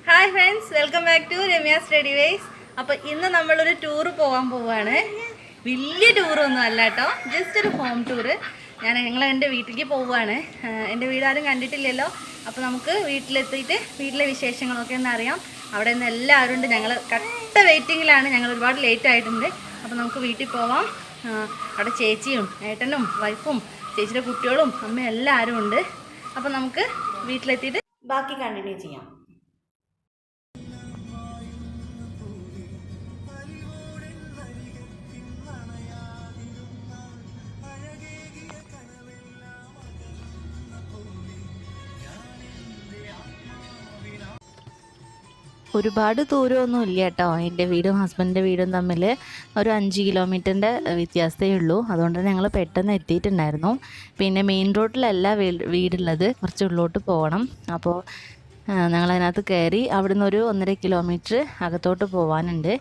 Hi friends, welcome back to Ramya study ways. അപ്പോൾ ഇന്ന് നമ്മളൊരു ടൂറ് പോകാൻ പോവുകയാണ്. വലിയ ടൂറൊന്നും അല്ല കേട്ടോ, ജസ്റ്റ് ഒരു ഹോം ടൂറ്. ഞങ്ങൾ എൻ്റെ വീട്ടിലേക്ക് പോവുകയാണ്. എൻ്റെ വീട് ആരും കണ്ടിട്ടില്ലല്ലോ, അപ്പോൾ നമുക്ക് വീട്ടിലെത്തിയിട്ട് വീട്ടിലെ വിശേഷങ്ങളൊക്കെ ഒന്ന് അറിയാം. അവിടെ നിന്ന് എല്ലാവരും ഉണ്ട്. ഞങ്ങൾ കട്ട വെയിറ്റിങ്ങിലാണ്, ഞങ്ങൾ ഒരുപാട് ലേറ്റ് ആയിട്ടുണ്ട്. അപ്പോൾ നമുക്ക് വീട്ടിൽ പോവാം. അവിടെ ചേച്ചിയും ഏട്ടനും വൈഫും ചേച്ചിയുടെ കുട്ടികളും അമ്മയും എല്ലാവരും ഉണ്ട്. അപ്പോൾ നമുക്ക് വീട്ടിലെത്തിയിട്ട് ബാക്കി കണ്ടിന്യൂ ചെയ്യാം. ഒരുപാട് ദൂരമൊന്നും ഇല്ല കേട്ടോ. എൻ്റെ വീടും ഹസ്ബൻഡിൻ്റെ വീടും തമ്മിൽ ഒരു 5 കിലോമീറ്ററിൻ്റെ വ്യത്യാസമേ ഉള്ളൂ. അതുകൊണ്ട് ഞങ്ങൾ പെട്ടെന്ന് എത്തിയിട്ടുണ്ടായിരുന്നു. പിന്നെ മെയിൻ റോഡിലല്ല വീടുള്ളത്, കുറച്ച് ഉള്ളോട്ട് പോകണം. അപ്പോൾ ഞങ്ങളതിനകത്ത് കയറി അവിടുന്ന് ഒരു 1.5 കിലോമീറ്റർ അകത്തോട്ട് പോകാനുണ്ട്.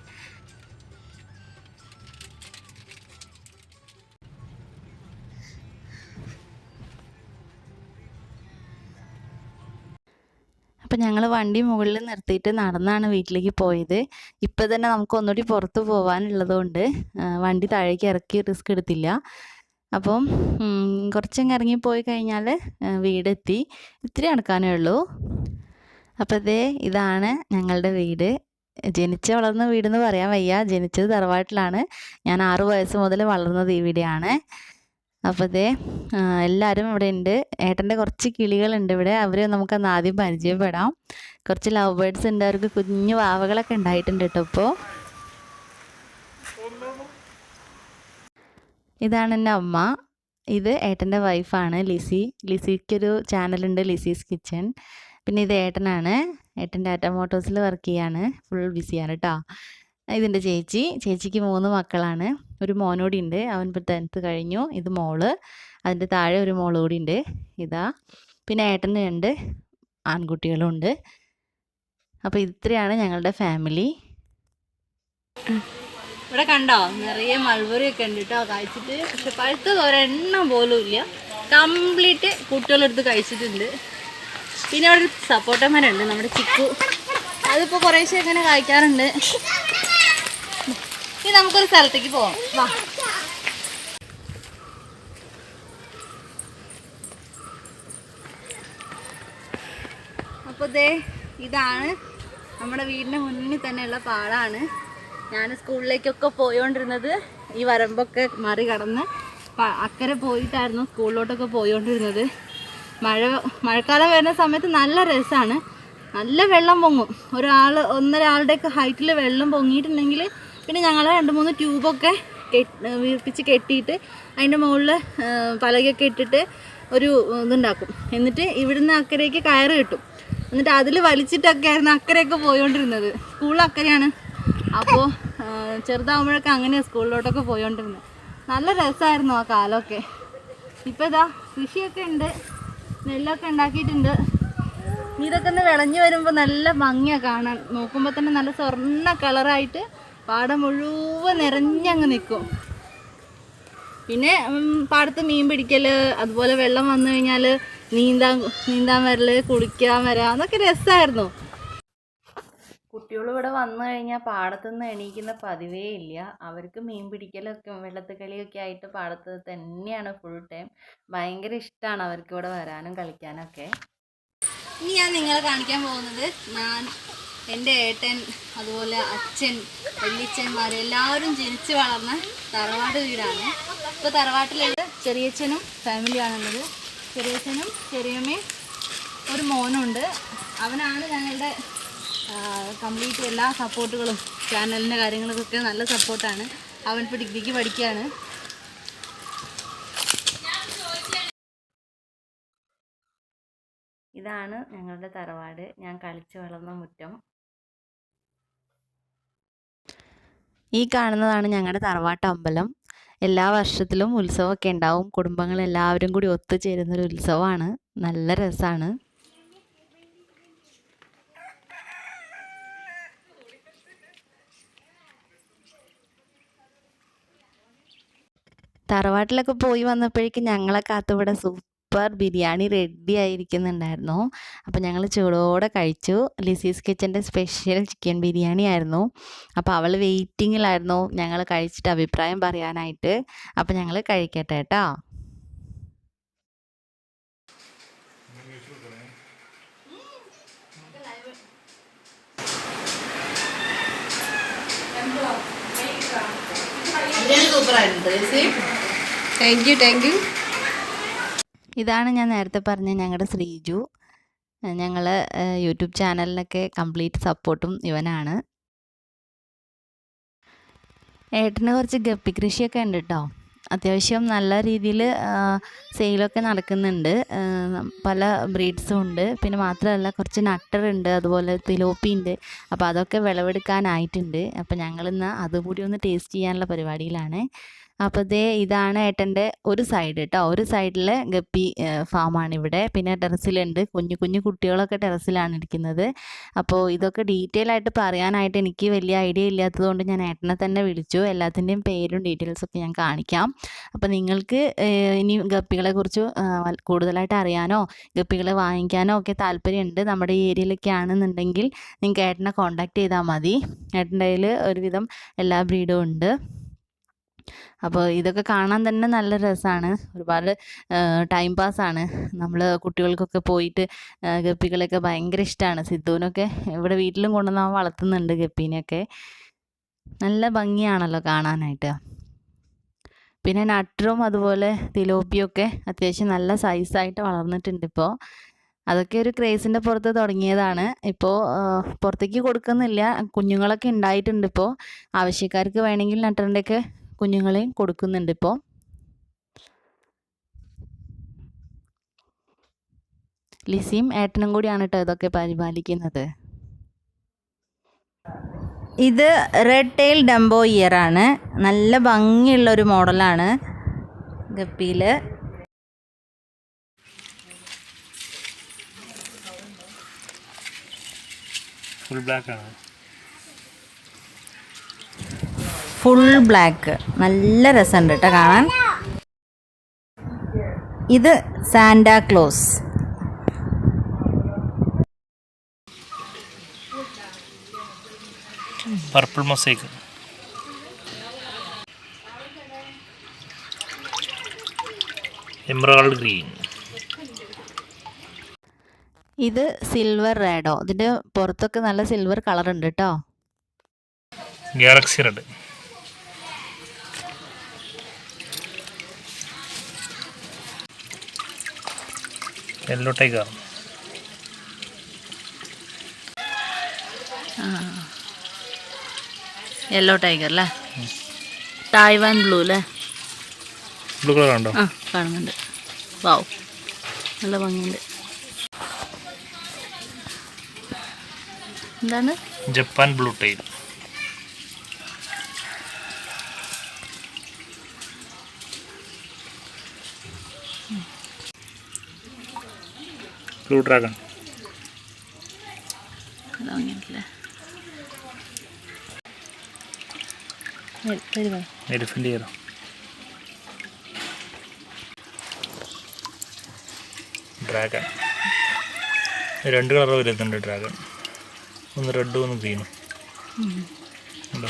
അപ്പം ഞങ്ങൾ വണ്ടി മുകളിൽ നിർത്തിയിട്ട് നടന്നാണ് വീട്ടിലേക്ക് പോയത്. ഇപ്പം തന്നെ നമുക്ക് ഒന്നുകൂടി പുറത്ത് പോകാനുള്ളതുകൊണ്ട് വണ്ടി താഴേക്ക് ഇറക്കി റിസ്ക് എടുത്തില്ല. അപ്പം കുറച്ചങ്ങ് ഇറങ്ങിപ്പോയി കഴിഞ്ഞാൽ വീടെത്തി. ഇത്തിരി നടക്കാനേ ഉള്ളൂ. അപ്പോൾ ഇതാണ് ഞങ്ങളുടെ വീട്. ജനിച്ച് വളർന്ന വീടെന്ന് പറയാൻ വയ്യ, ജനിച്ചത് തറവാട്ടിലാണ്. ഞാൻ 6 വയസ്സ് മുതൽ വളർന്നത് ഇവിടെയാണ്. അപ്പോൾ എല്ലാവരും ഇവിടെ ഉണ്ട്. ഏട്ടൻ്റെ കുറച്ച് കിളികളുണ്ട് ഇവിടെ, അവരെ നമുക്കൊന്ന് ആദ്യം പരിചയപ്പെടാം. കുറച്ച് ലവ് ബേർഡ്സ് ഉണ്ട്, അവർക്ക് കുഞ്ഞു വാവകളൊക്കെ ഉണ്ടായിട്ടുണ്ട് കേട്ടോ. ഇപ്പോൾ ഇതാണ് എൻ്റെ അമ്മ. ഇത് ഏട്ടൻ്റെ വൈഫാണ് ലിസി. ലിസിക്കൊരു ചാനലുണ്ട്, ലിസീസ് കിച്ചൺ. പിന്നെ ഇത് ഏട്ടനാണ്. ഏട്ടൻ ടാറ്റ മോട്ടോഴ്സിൽ വർക്ക് ചെയ്യാണ്, ഫുൾ ബിസിയാണ് കേട്ടോ. ഇതിൻ്റെ ചേച്ചിക്ക് 3 മക്കളാണ്. ഒരു മോനോടി ഉണ്ട്, അവൻ ഇപ്പോൾ 10th കഴിഞ്ഞു. ഇത് മോള്, അതിൻ്റെ താഴെ ഒരു മോള് കൂടി ഉണ്ട്. ഇതാ. പിന്നെ ഏട്ടന് 2 ആൺകുട്ടികളും ഉണ്ട്. അപ്പോൾ ഇത്രയാണ് ഞങ്ങളുടെ ഫാമിലി. ഇവിടെ കണ്ടോ, നിറയെ മൾബറിയൊക്കെ ഉണ്ട് കേട്ടോ കഴിച്ചിട്ട്. പക്ഷെ പഴുത്തത് ഒരെണ്ണം പോലും ഇല്ല. കംപ്ലീറ്റ് കുട്ടികളെടുത്ത് കഴിച്ചിട്ടുണ്ട്. പിന്നെ അവിടെ ഒരു സപ്പോട്ട മരമുണ്ട്, നമ്മുടെ ചിക്കു. അതിപ്പോൾ കുറേശ്ശെ ഇങ്ങനെ കഴിക്കാറുണ്ട്. ഇനി നമുക്കൊരു സ്ഥലത്തേക്ക് പോവാം, വാ. അപ്പോൾ ഇതാണ് നമ്മുടെ വീടിൻ്റെ മുന്നിൽ തന്നെയുള്ള പാടാണ്. ഞാൻ സ്കൂളിലേക്കൊക്കെ പോയോണ്ടിരുന്നത് ഈ വരമ്പൊക്കെ മറികടന്ന് അക്കരെ പോയിട്ടായിരുന്നു സ്കൂളിലോട്ടൊക്കെ പോയോണ്ടിരുന്നത്. മഴക്കാലം വരുന്ന സമയത്ത് നല്ല രസമാണ്. നല്ല വെള്ളം പൊങ്ങും. 1.5 ആളുടെയൊക്കെ ഹൈറ്റിൽ വെള്ളം പൊങ്ങിയിട്ടുണ്ടെങ്കിൽ പിന്നെ ഞങ്ങൾ 2-3 ട്യൂബൊക്കെ വീർപ്പിച്ച് കെട്ടിയിട്ട് അതിൻ്റെ മുകളിൽ പലകയൊക്കെ ഇട്ടിട്ട് ഒരു ഇതുണ്ടാക്കും. എന്നിട്ട് ഇവിടുന്ന് അക്കരയ്ക്ക് കയറ് കിട്ടും. എന്നിട്ട് അതിൽ വലിച്ചിട്ടൊക്കെ ആയിരുന്നു അക്കരയൊക്കെ പോയോണ്ടിരുന്നത്. സ്കൂളിൽ അക്കരയാണ്. അപ്പോൾ ചെറുതാകുമ്പോഴൊക്കെ അങ്ങനെയാണ് സ്കൂളിലോട്ടൊക്കെ പോയോണ്ടിരുന്നത്. നല്ല രസമായിരുന്നു ആ കാലമൊക്കെ. ഇപ്പോൾ കൃഷിയൊക്കെ ഉണ്ട്, നെല്ലൊക്കെ ഉണ്ടാക്കിയിട്ടുണ്ട്. ഇതൊക്കെ ഒന്ന് വിളഞ്ഞു വരുമ്പോൾ നല്ല ഭംഗിയാണ് കാണാൻ. നോക്കുമ്പോൾ തന്നെ നല്ല സ്വർണ്ണ കളറായിട്ട് പാടം മുഴുവൻ നിറഞ്ഞങ്ങ് നിൽക്കും. പിന്നെ പാടത്ത് മീൻ പിടിക്കൽ, അതുപോലെ വെള്ളം വന്നു കഴിഞ്ഞാൽ നീന്താൻ വരൽ, കുളിക്കാൻ വരാം, അതൊക്കെ രസമായിരുന്നു. കുട്ടികൾ ഇവിടെ വന്നു കഴിഞ്ഞാൽ പാടത്തുനിന്ന് എണീക്കുന്ന പതിവേ ഇല്ല. അവർക്ക് മീൻ പിടിക്കലൊക്കെ വെള്ളത്തിൽ കളിയൊക്കെ ആയിട്ട് പാടത്ത് തന്നെയാണ് ഫുൾ ടൈം. ഭയങ്കര ഇഷ്ടമാണ് അവർക്ക് ഇവിടെ വരാനും കളിക്കാനൊക്കെ. ഇനി ഞാൻ നിങ്ങളെ കാണിക്കാൻ പോകുന്നത് എൻ്റെ ഏട്ടൻ, അതുപോലെ അച്ഛൻ, വല്യച്ഛന്മാർ എല്ലാവരും ജനിച്ച് വളർന്ന തറവാട് വീടാണ്. ഇപ്പോൾ തറവാട്ടിലുള്ള ചെറിയച്ഛനും ഫാമിലിയാണുള്ളത്. ചെറിയച്ഛനും ചെറിയമ്മയും ഒരു മോനുണ്ട്. അവനാണ് ഞങ്ങളുടെ കംപ്ലീറ്റ് എല്ലാ സപ്പോർട്ടുകളും. ചാനലിൻ്റെ കാര്യങ്ങൾക്കൊക്കെ നല്ല സപ്പോർട്ടാണ്. അവൻ ഇപ്പോൾ ഡിഗ്രിക്ക് പഠിക്കുകയാണ്. ഇതാണ് ഞങ്ങളുടെ തറവാട്, ഞാൻ കളിച്ച് വളർന്ന മുറ്റം. ഈ കാണുന്നതാണ് ഞങ്ങളുടെ തറവാട്ട് അമ്പലം. എല്ലാ വർഷത്തിലും ഉത്സവമൊക്കെ ഉണ്ടാവും. കുടുംബങ്ങളെല്ലാവരും കൂടി ഒത്തുചേരുന്നൊരു ഉത്സവമാണ്. നല്ല രസമാണ്. തറവാട്ടിലൊക്കെ പോയി വന്നപ്പോഴേക്കും ഞങ്ങളെ കാത്തിവിടെ സൂപ്പർ ബിരിയാണി റെഡി ആയിരിക്കുന്നുണ്ടായിരുന്നു. അപ്പോൾ ഞങ്ങൾ ചൂടോടെ കഴിച്ചു. ലിസീസ് കിച്ചൻ്റെ സ്പെഷ്യൽ ചിക്കൻ ബിരിയാണി ആയിരുന്നു. അപ്പോൾ അവൾ വെയിറ്റിങ്ങിലായിരുന്നു ഞങ്ങൾ കഴിച്ചിട്ട് അഭിപ്രായം പറയാനായിട്ട്. അപ്പോൾ ഞങ്ങൾ കഴിക്കട്ടെ കേട്ടോ. Thank you. ഇതാണ് ഞാൻ നേരത്തെ പറഞ്ഞ ഞങ്ങളുടെ ശ്രീജു. ഞങ്ങൾ യൂട്യൂബ് ചാനലിനൊക്കെ കംപ്ലീറ്റ് സപ്പോർട്ടും ഇവനാണ്. ഏട്ടന് കുറച്ച് ഗപ്പി കൃഷിയൊക്കെ ഉണ്ട് കേട്ടോ. അത്യാവശ്യം നല്ല രീതിയിൽ സെയിലൊക്കെ നടക്കുന്നുണ്ട്. പല ബ്രീഡ്സും ഉണ്ട്. പിന്നെ മാത്രമല്ല കുറച്ച് നട്ടറുണ്ട്, അതുപോലെ തിലോപ്പി ഉണ്ട്. അപ്പോൾ അതൊക്കെ വിളവെടുക്കാനായിട്ടുണ്ട്. അപ്പോൾ ഞങ്ങളിന്ന് അതുകൂടി ഒന്ന് ടേസ്റ്റ് ചെയ്യാനുള്ള പരിപാടിയിലാണ്. അപ്പോൾ ഇതാണ് ഏട്ടൻ്റെ ഒരു സൈഡ് കേട്ടോ. ഒരു സൈഡിൽ ഗപ്പി ഫാമാണ് ഇവിടെ. പിന്നെ ടെറസിലുണ്ട് കുഞ്ഞു കുഞ്ഞു കുട്ടികളൊക്കെ ടെറസിലാണ് ഇരിക്കുന്നത്. അപ്പോൾ ഇതൊക്കെ ഡീറ്റെയിൽ ആയിട്ട് പറയാനായിട്ട് എനിക്ക് വലിയ ഐഡിയ ഇല്ലാത്തതുകൊണ്ട് ഞാൻ ഏട്ടനെ തന്നെ വിളിച്ചു. എല്ലാത്തിൻ്റെയും പേരും ഡീറ്റെയിൽസൊക്കെ ഞാൻ കാണിക്കാം. അപ്പോൾ നിങ്ങൾക്ക് ഇനി ഗപ്പികളെക്കുറിച്ച് കൂടുതലായിട്ട് അറിയാനോ ഗപ്പികളെ വാങ്ങിക്കാനോ ഒക്കെ താല്പര്യമുണ്ട് നമ്മുടെ ഈ ഏരിയയിലൊക്കെ ആണെന്നുണ്ടെങ്കിൽ നിങ്ങൾക്ക് ഏട്ടനെ കോൺടാക്റ്റ് ചെയ്താൽ മതി. ഏട്ടൻ്റെ കയ്യിൽ ഒരുവിധം എല്ലാ ബ്രീഡും ഉണ്ട്. അപ്പോൾ ഇതൊക്കെ കാണാൻ തന്നെ നല്ല രസമാണ്. ഒരുപാട് ടൈം പാസ്സാണ്. നമ്മൾ കുട്ടികൾക്കൊക്കെ പോയിട്ട് ഗപ്പികളെയൊക്കെ ഭയങ്കര ഇഷ്ടമാണ്. സിദ്ധുവിനൊക്കെ ഇവിടെ വീട്ടിലും കൊണ്ടുവന്ന് അവൻ വളർത്തുന്നുണ്ട് ഗപ്പീനെയൊക്കെ. നല്ല ഭംഗിയാണല്ലോ കാണാനായിട്ട്. പിന്നെ നട്ടറും അതുപോലെ തിലോപ്പിയൊക്കെ അത്യാവശ്യം നല്ല സൈസായിട്ട് വളർന്നിട്ടുണ്ട് ഇപ്പോൾ. അതൊക്കെ ഒരു ക്രേസിൻ്റെ പുറത്ത് തുടങ്ങിയതാണ്. ഇപ്പോൾ പുറത്തേക്ക് കൊടുക്കുന്നില്ല. കുഞ്ഞുങ്ങളൊക്കെ ഉണ്ടായിട്ടുണ്ട്. ഇപ്പോൾ ആവശ്യക്കാർക്ക് വേണമെങ്കിൽ നട്ടറിൻ്റെയൊക്കെ കുഞ്ഞുങ്ങളെയും കൊടുക്കുന്നുണ്ട് ഇപ്പോൾ. ലിസിയും ഏട്ടനും കൂടിയാണ് കേട്ടോ ഇതൊക്കെ പരിപാലിക്കുന്നത്. ഇത് റെഡ് ടെയിൽ ഡംബോ ഇയർ ആണ്. നല്ല ഭംഗിയുള്ളൊരു മോഡലാണ് ഗപ്പിയിൽ. ഫുൾ ബ്ലാക്ക് ആണ്. ഫുൾ ബ്ലാക്ക് നല്ല രസമുണ്ട് കേട്ടോ കാണാൻ. ഇത് Santa Claus. Purple mosaic. Emerald green. ഇത് സിൽവർ റേഡോ. ഇതിൻ്റെ പുറത്തൊക്കെ നല്ല സിൽവർ കളർ ഉണ്ട് കേട്ടോ. Galaxy red. Yellow tiger. Yellow tiger അല്ലേ. തായ്വാൻ ബ്ലൂ അല്ലേ. ബ്ലൂ കളർ ഉണ്ടോ? ആ കാണുന്നുണ്ട്. വാവ് നല്ല ഭംഗിയുണ്ട്. എന്താണ്? Japan blue tail. Blue dragon. Elephant ear. Dragon. രണ്ട് കളർ വരുന്നുണ്ട് ഡ്രാഗൺ. ഒന്ന് റെഡും ഒന്ന് ഗ്രീനും. ഉണ്ടോ?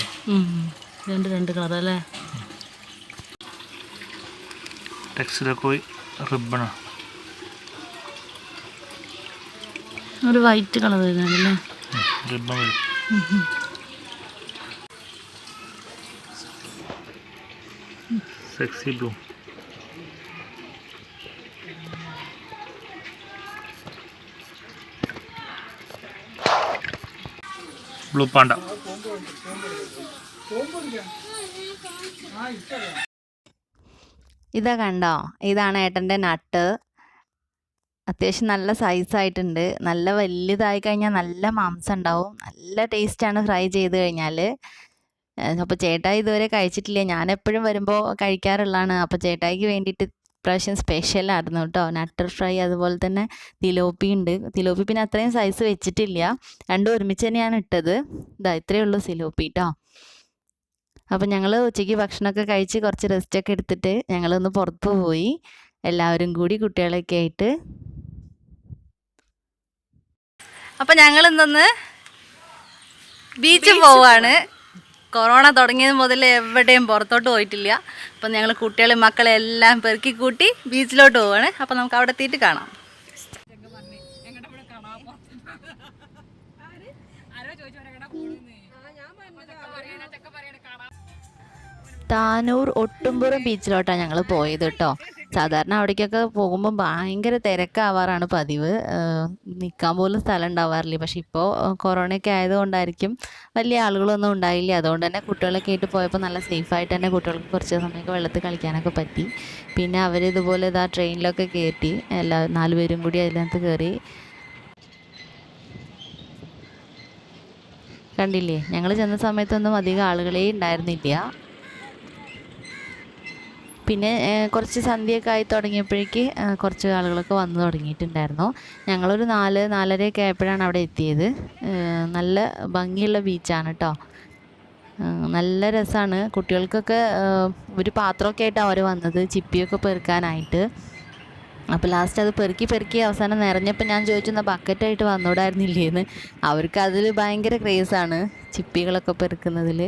രണ്ട് കളർ അല്ലേ. ടെക്സിലൊക്കെ റിബണോ. ഒരു വൈറ്റ് കളർ വരുന്നുണ്ടല്ലേ. റിബൺ വരും. Sexy blue. Blue Panda. ഇതാ കണ്ടോ, ഇതാണ് ഏട്ടൻ്റെ നട്ട്. അത്യാവശ്യം നല്ല സൈസായിട്ടുണ്ട്. നല്ല വലുതായി കഴിഞ്ഞാൽ നല്ല മാംസം ഉണ്ടാവും. നല്ല ടേസ്റ്റാണ് ഫ്രൈ ചെയ്ത് കഴിഞ്ഞാൽ. അപ്പോൾ ചേട്ടായി ഇതുവരെ കഴിച്ചിട്ടില്ല. ഞാൻ എപ്പോഴും വരുമ്പോൾ കഴിക്കാറുള്ളതാണ്. അപ്പോൾ ചേട്ടായിക്ക് വേണ്ടിയിട്ട് ഇപ്രാവശ്യം സ്പെഷ്യലായിരുന്നു കേട്ടോ. നട്ടർ ഫ്രൈ, അതുപോലെ തന്നെ തിലോപ്പി ഉണ്ട്. തിലോപ്പി പിന്നെ അത്രയും സൈസ് വെച്ചിട്ടില്ല, രണ്ടും ഒരുമിച്ച് തന്നെയാണ് ഇട്ടത്. ഇതാ ഇത്രയേ ഉള്ളൂ തിലോപ്പി കേട്ടോ. അപ്പോൾ ഞങ്ങൾ ഉച്ചയ്ക്ക് ഭക്ഷണമൊക്കെ കഴിച്ച് കുറച്ച് റെസ്റ്റൊക്കെ എടുത്തിട്ട് ഞങ്ങളൊന്ന് പുറത്ത് പോയി. എല്ലാവരും കൂടി കുട്ടികളൊക്കെ ആയിട്ട്. അപ്പം ഞങ്ങൾ ഇന്നൊന്ന് ബീച്ചിൽ പോവാണ്. കൊറോണ തുടങ്ങിയത് മുതൽ എവിടെയും പുറത്തോട്ട് പോയിട്ടില്ല. അപ്പം ഞങ്ങൾ കുട്ടികളെ മക്കളെ എല്ലാം പെറുക്കി കൂട്ടി ബീച്ചിലോട്ട് പോവാണ്. അപ്പം നമുക്ക് അവിടെ എത്തിയിട്ട് കാണാം. താനൂർ ഒട്ടുംപുറം ബീച്ചിലോട്ടാണ് ഞങ്ങൾ പോയത് കേട്ടോ. സാധാരണ അവിടേക്കൊക്കെ പോകുമ്പോൾ ഭയങ്കര തിരക്കാവാറാണ് പതിവ്. നിൽക്കാൻ പോലും സ്ഥലം ഉണ്ടാവാറില്ല. പക്ഷെ ഇപ്പോൾ കൊറോണയൊക്കെ ആയതുകൊണ്ടായിരിക്കും വലിയ ആളുകളൊന്നും ഉണ്ടായില്ല. അതുകൊണ്ട് തന്നെ കുട്ടികളൊക്കെ ആയിട്ട് പോയപ്പോൾ നല്ല സേഫായിട്ട് തന്നെ കുട്ടികൾക്ക് കുറച്ച് സമയമൊക്കെ വെള്ളത്തിൽ കളിക്കാനൊക്കെ പറ്റി. പിന്നെ അവരിതുപോലെ ഇതാ ട്രെയിനിലൊക്കെ കയറ്റി എല്ലാ 4 പേരും കൂടി അതിനകത്ത് കയറി. കണ്ടില്ലേ, ഞങ്ങൾ ചെന്ന സമയത്തൊന്നും അധികം ആളുകളേ ഉണ്ടായിരുന്നില്ല. പിന്നെ കുറച്ച് സന്ധ്യയൊക്കെ ആയി തുടങ്ങിയപ്പോഴേക്ക് കുറച്ച് ആളുകളൊക്കെ വന്നു തുടങ്ങിയിട്ടുണ്ടായിരുന്നു. ഞങ്ങളൊരു 4-4:30 ആയപ്പോഴാണ് അവിടെ എത്തിയത്. നല്ല ഭംഗിയുള്ള ബീച്ചാണ് കേട്ടോ. നല്ല രസമാണ്. കുട്ടികൾക്കൊക്കെ ഒരു പാത്രമൊക്കെ ആയിട്ടാണ് അവർ വന്നത്, ചിപ്പിയൊക്കെ പെറുക്കാനായിട്ട്. അപ്പോൾ ലാസ്റ്റ് അത് പെറുക്കി അവസാനം നിറഞ്ഞപ്പോൾ ഞാൻ ചോദിച്ചു, എന്നാൽ ബക്കറ്റായിട്ട് വന്നോടായിരുന്നില്ലേന്ന്. അവർക്ക് അതിൽ ഭയങ്കര ക്രേസാണ്, ചിപ്പികളൊക്കെ പെറുക്കുന്നതിൽ.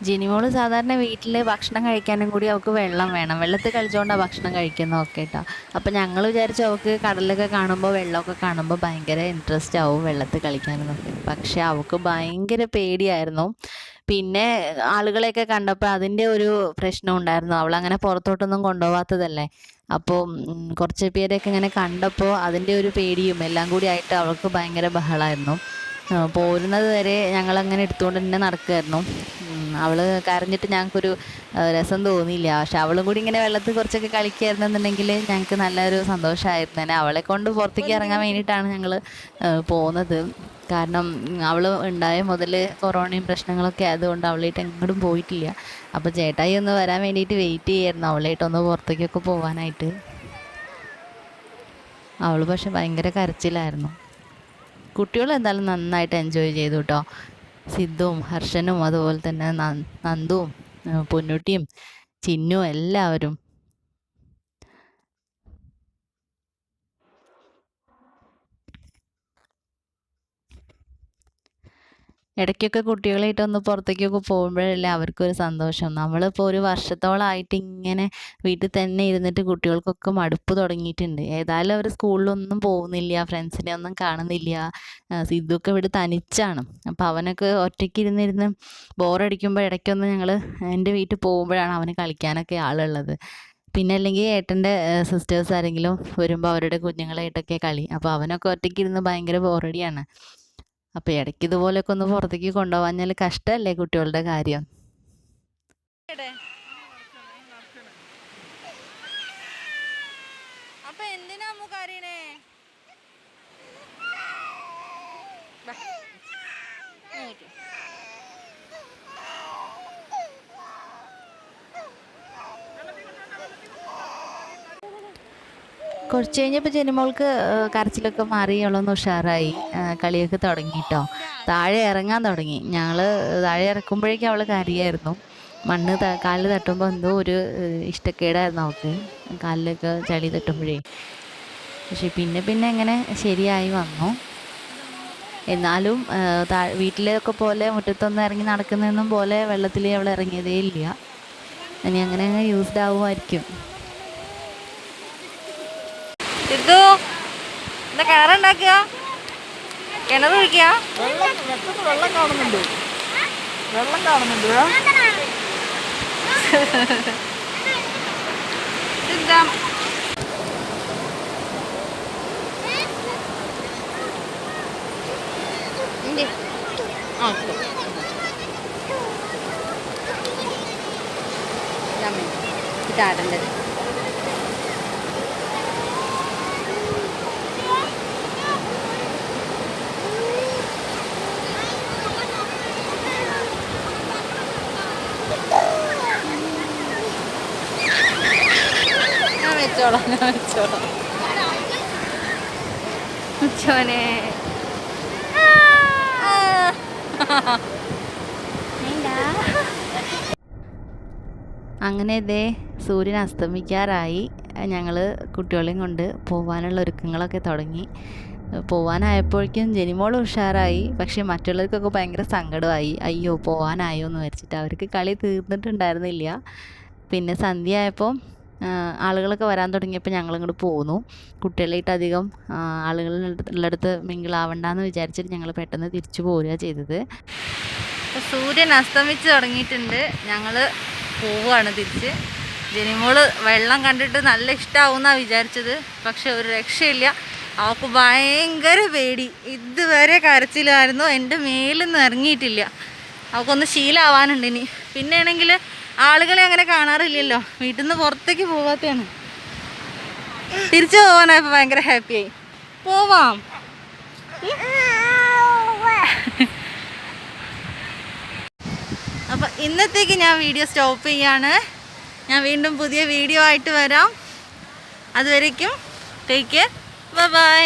ജിനിമോള് സാധാരണ വീട്ടിൽ ഭക്ഷണം കഴിക്കാനും കൂടി അവൾക്ക് വെള്ളം വേണം. വെള്ളത്തിൽ കളിച്ചുകൊണ്ടാണ് ഭക്ഷണം കഴിക്കുന്നതൊക്കെ കേട്ടോ. അപ്പോൾ ഞങ്ങൾ വിചാരിച്ചു അവൾക്ക് കടലൊക്കെ കാണുമ്പോൾ വെള്ളമൊക്കെ കാണുമ്പോൾ ഭയങ്കര ഇൻട്രസ്റ്റ് ആവും വെള്ളത്തിൽ കളിക്കാനെന്നൊക്കെ. പക്ഷേ അവൾക്ക് ഭയങ്കര പേടിയായിരുന്നു. പിന്നെ ആളുകളെയൊക്കെ കണ്ടപ്പോൾ അതിൻ്റെ ഒരു പ്രശ്നം ഉണ്ടായിരുന്നു. അവളങ്ങനെ പുറത്തോട്ടൊന്നും കൊണ്ടുപോകാത്തതല്ലേ. അപ്പോൾ കുറച്ച് പേരെയൊക്കെ ഇങ്ങനെ കണ്ടപ്പോൾ അതിൻ്റെ ഒരു പേടിയും എല്ലാം കൂടി ആയിട്ട് അവൾക്ക് ഭയങ്കര ബഹളമായിരുന്നു. പോരുന്നത് വരെ ഞങ്ങളങ്ങനെ എടുത്തുകൊണ്ട് തന്നെ നടക്കുമായിരുന്നു. അവൾ കരഞ്ഞിട്ട് ഞങ്ങൾക്കൊരു രസം തോന്നിയില്ല. പക്ഷെ അവളും കൂടി ഇങ്ങനെ വെള്ളത്തിൽ കുറച്ചൊക്കെ കളിക്കുകയായിരുന്നെന്നുണ്ടെങ്കിൽ ഞങ്ങൾക്ക് നല്ലൊരു സന്തോഷമായിരുന്നു തന്നെ. അവളെ കൊണ്ട് പുറത്തേക്ക് ഇറങ്ങാൻ വേണ്ടിയിട്ടാണ് ഞങ്ങൾ പോകുന്നത്. കാരണം അവൾ ഉണ്ടായ മുതൽ കൊറോണയും പ്രശ്നങ്ങളൊക്കെ ആയതുകൊണ്ട് അവളായിട്ട് എങ്ങോട്ടും പോയിട്ടില്ല. അപ്പോൾ ചേട്ടായി ഒന്ന് വരാൻ വേണ്ടിയിട്ട് വെയിറ്റ് ചെയ്യായിരുന്നു അവളായിട്ടൊന്ന് പുറത്തേക്കൊക്കെ പോകാനായിട്ട്. അവൾ പക്ഷെ ഭയങ്കര കരച്ചിലായിരുന്നു. കുട്ടികൾ എന്തായാലും നന്നായിട്ട് എൻജോയ് ചെയ്തു കേട്ടോ. സിദ്ധുവും ഹർഷനും അതുപോലെ തന്നെ നന്ദുവും പൊന്നുട്ടിയും ചിന്നും എല്ലാവരും. ഇടയ്ക്കൊക്കെ കുട്ടികളായിട്ടൊന്ന് പുറത്തേക്കൊക്കെ പോകുമ്പോഴല്ലേ അവർക്കൊരു സന്തോഷം. നമ്മളിപ്പോൾ ഒരു വർഷത്തോളമായിട്ട് ഇങ്ങനെ വീട്ടിൽ തന്നെ ഇരുന്നിട്ട് കുട്ടികൾക്കൊക്കെ മടുപ്പ് തുടങ്ങിയിട്ടുണ്ട്. ഏതായാലും അവർ സ്കൂളിലൊന്നും പോകുന്നില്ല, ഫ്രണ്ട്സിനെ ഒന്നും കാണുന്നില്ല. സിദ്ധുവൊക്കെ ഇവിടെ തനിച്ചാണ്. അപ്പോൾ അവനൊക്കെ ഒറ്റയ്ക്ക് ഇരുന്നിരുന്ന് ബോറടിക്കുമ്പോൾ ഇടയ്ക്കൊന്ന് ഞങ്ങൾ എൻ്റെ വീട്ടിൽ പോകുമ്പോഴാണ് അവന് കളിക്കാനൊക്കെ ആളുള്ളത്. പിന്നെ അല്ലെങ്കിൽ ഏട്ടൻ്റെ സിസ്റ്റേഴ്സ് ആരെങ്കിലും വരുമ്പോൾ അവരുടെ കുഞ്ഞുങ്ങളായിട്ടൊക്കെ കളി. അപ്പോൾ അവനൊക്കെ ഒറ്റയ്ക്ക് ഇരുന്ന് ഭയങ്കര ബോറടിയാണ്. അപ്പോൾ ഇടയ്ക്ക് ഇതുപോലെയൊക്കെ ഒന്ന് പുറത്തേക്ക് കൊണ്ടുപോകാഞ്ഞാൽ കഷ്ടമല്ലേ കുട്ടികളുടെ കാര്യം. അപ്പൊ എന്തിനാ കരയണേ? കുറച്ച് കഴിഞ്ഞപ്പോൾ ജനിമോൾക്ക് കരച്ചിലൊക്കെ മാറി, അവളൊന്ന് ഉഷാറായി, കളിയൊക്കെ തുടങ്ങി കേട്ടോ. താഴെ ഇറങ്ങാൻ തുടങ്ങി. ഞങ്ങൾ താഴെ ഇറക്കുമ്പോഴേക്കും അവൾ കരയായിരുന്നു. മണ്ണ് കാലിൽ തട്ടുമ്പോൾ എന്തോ ഒരു ഇഷ്ടക്കേടായിരുന്നു അവൾക്ക്, കാലിലൊക്കെ ചളി തട്ടുമ്പോഴേ. പക്ഷെ പിന്നെ എങ്ങനെ ശരിയായി വന്നു. എന്നാലും വീട്ടിലൊക്കെ പോലെ മുറ്റത്തൊന്നും ഇറങ്ങി നടക്കുന്നതൊന്നും പോലെ വെള്ളത്തിൽ അവൾ ഇറങ്ങിയതേ ഇല്ല. ഇനി അങ്ങനെ യൂസ്ഡ് ആവുമായിരിക്കും. സിദ്ധു എന്താ കിണറുണ്ടാക്കുക? കിണർ ഒഴിക്കുക? വെള്ളം കാണുന്നുണ്ട്. ഇതെന്താ? ഇതാടേണ്ടത്. ഞാൻ വെച്ചോളാം. ഉച്ചോനെ അങ്ങനെ ഇതേ സൂര്യൻ അസ്തമിക്കാറായി. ഞങ്ങൾ കുട്ടികളെയും കൊണ്ട് പോകാനുള്ള ഒരുക്കങ്ങളൊക്കെ തുടങ്ങി. പോകാനായപ്പോഴേക്കും ജനിമോൾ ഉഷാറായി. പക്ഷേ മറ്റുള്ളവർക്കൊക്കെ ഭയങ്കര സങ്കടമായി, അയ്യോ പോകാനായോ എന്ന് വെച്ചിട്ട്. അവർക്ക് കളി തീർന്നിട്ടുണ്ടായിരുന്നില്ല. പിന്നെ സന്ധ്യ ആയപ്പോൾ ആളുകളൊക്കെ വരാൻ തുടങ്ങിയപ്പോൾ ഞങ്ങളിങ്ങോട്ട് പോന്നു. കുട്ടികളായിട്ട് അധികം ആളുകളുള്ളടുത്ത് മിങ്കിളാവണ്ടെന്ന് വിചാരിച്ചിട്ട് ഞങ്ങൾ പെട്ടെന്ന് തിരിച്ചു പോരുക ചെയ്തത്. സൂര്യൻ അസ്തമിച്ച് തുടങ്ങിയിട്ടുണ്ട്. ഞങ്ങൾ പോവുകയാണ് തിരിച്ച്. ജനിമോള് വെള്ളം കണ്ടിട്ട് നല്ല ഇഷ്ടമാവുമെന്നാണ് വിചാരിച്ചത്. പക്ഷെ ഒരു രക്ഷയില്ല, അവൾക്ക് ഭയങ്കര പേടി. ഇതുവരെ കരച്ചിലായിരുന്നു, എൻ്റെ മേലിൽ നിന്ന് ഇറങ്ങിയിട്ടില്ല. അവൾക്കൊന്ന് ശീലമാവാനുണ്ട് ഇനി. പിന്നെ ആണെങ്കിൽ ആളുകളെ അങ്ങനെ കാണാറില്ലല്ലോ, വീട്ടിൽ നിന്ന് പുറത്തേക്ക് പോവാത്തതാണ്. തിരിച്ചു പോകാനായപ്പോൾ ഭയങ്കര ഹാപ്പിയായി. പോവാം. അപ്പം ഇന്നത്തേക്ക് ഞാൻ വീഡിയോ സ്റ്റോപ്പ് ചെയ്യാണ്. ഞാൻ വീണ്ടും പുതിയ വീഡിയോ ആയിട്ട് വരാം. അതുവരേക്കും ടേക്ക് കെയർ, ബൈ ബൈ.